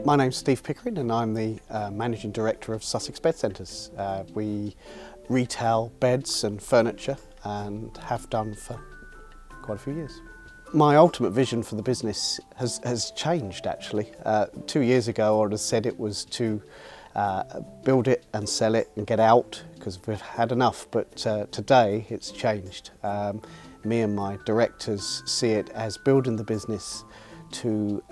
My name's Steve Pickering and I'm the Managing Director of Sussex Bed Centres. We retail beds and furniture and have done for quite a few years. My ultimate vision for the business has changed actually. 2 years ago I would have said it was to build it and sell it and get out because we've had enough, but today it's changed. Me and my directors see it as building the business to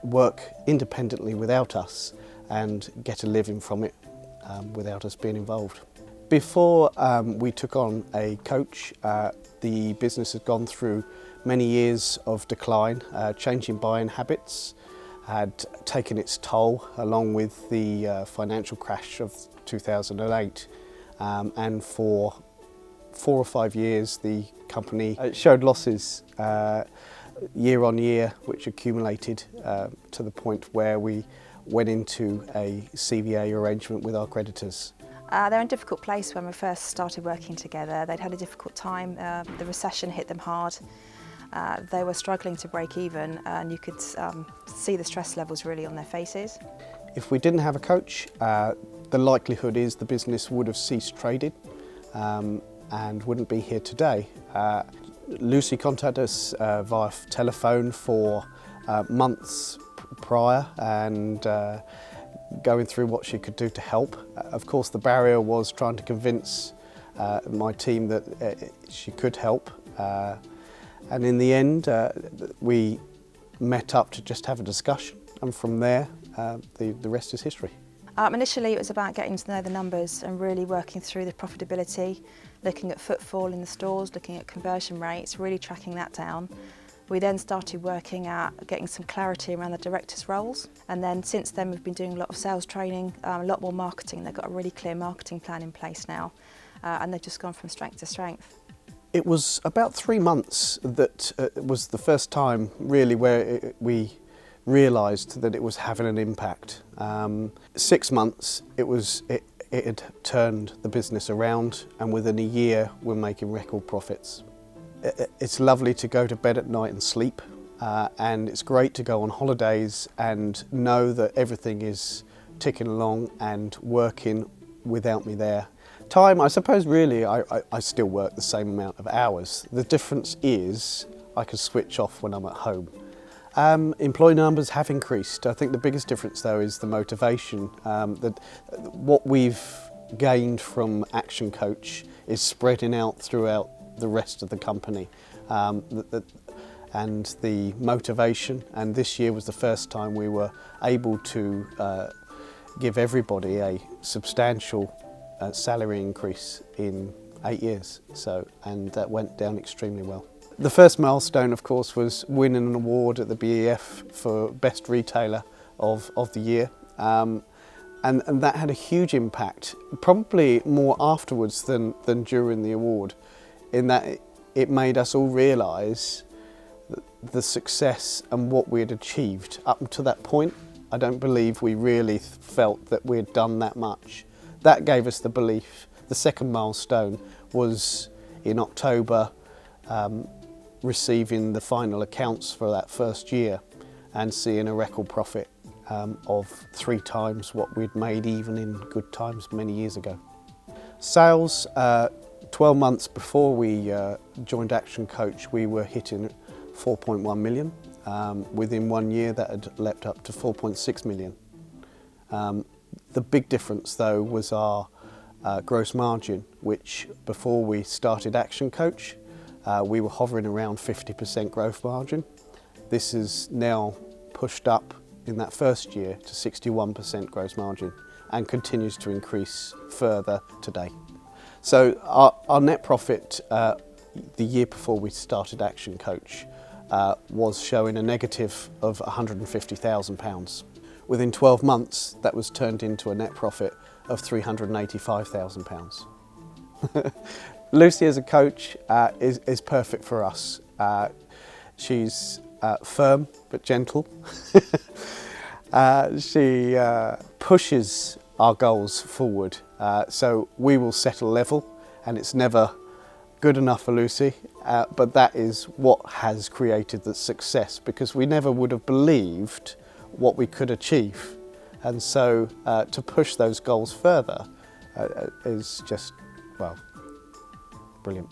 work independently without us and get a living from it without us being involved. Before we took on a coach, the business had gone through many years of decline. Changing buying habits had taken its toll along with the financial crash of 2008, and for 4 or 5 years the company showed losses year on year, which accumulated to the point where we went into a CVA arrangement with our creditors. They're in a difficult place when we first started working together. They'd had a difficult time. The recession hit them hard. They were struggling to break even, and you could see the stress levels really on their faces. If we didn't have a coach, the likelihood is the business would have ceased trading and wouldn't be here today. Lucy contacted us via telephone for months prior and going through what she could do to help. Of course, the barrier was trying to convince my team that she could help. And in the end, we met up to just have a discussion, and from there, the rest is history. Initially it was about getting to know the numbers and really working through the profitability, looking at footfall in the stores, looking at conversion rates, really tracking that down. We then started working at getting some clarity around the directors' roles, and then since then we've been doing a lot of sales training, a lot more marketing. They've got a really clear marketing plan in place now, and they've just gone from strength to strength. It was about 3 months that was the first time really where we realised that it was having an impact. 6 months it had turned the business around, and within a year we're making record profits. It's lovely to go to bed at night and sleep, and it's great to go on holidays and know that everything is ticking along and working without me there. Time, I suppose really I still work the same amount of hours. The difference is I can switch off when I'm at home. Employee numbers have increased. I think the biggest difference though is the motivation. That what we've gained from ActionCOACH is spreading out throughout the rest of the company, and the motivation. And this year was the first time we were able to give everybody a substantial salary increase in 8 years. And that went down extremely well. The first milestone, of course, was winning an award at the BEF for Best Retailer of the Year. And that had a huge impact, probably more afterwards than during the award, in that it made us all realise the success and what we had achieved. Up until that point, I don't believe we really felt that we had done that much. That gave us the belief. The second milestone was in October, receiving the final accounts for that first year and seeing a record profit of 3 times what we'd made even in good times many years ago. Sales, 12 months before we joined ActionCOACH, we were hitting 4.1 million. Within 1 year that had leapt up to 4.6 million. The big difference though was our gross margin, which before we started ActionCOACH, we were hovering around 50% gross margin. This is now pushed up in that first year to 61% gross margin and continues to increase further today. So our net profit the year before we started ActionCOACH was showing a negative of £150,000. Within 12 months that was turned into a net profit of £385,000. Lucy as a coach is perfect for us. She's firm but gentle. She pushes our goals forward, so we will set a level, and it's never good enough for Lucy, but that is what has created the success, because we never would have believed what we could achieve. And so to push those goals further is just, well, brilliant.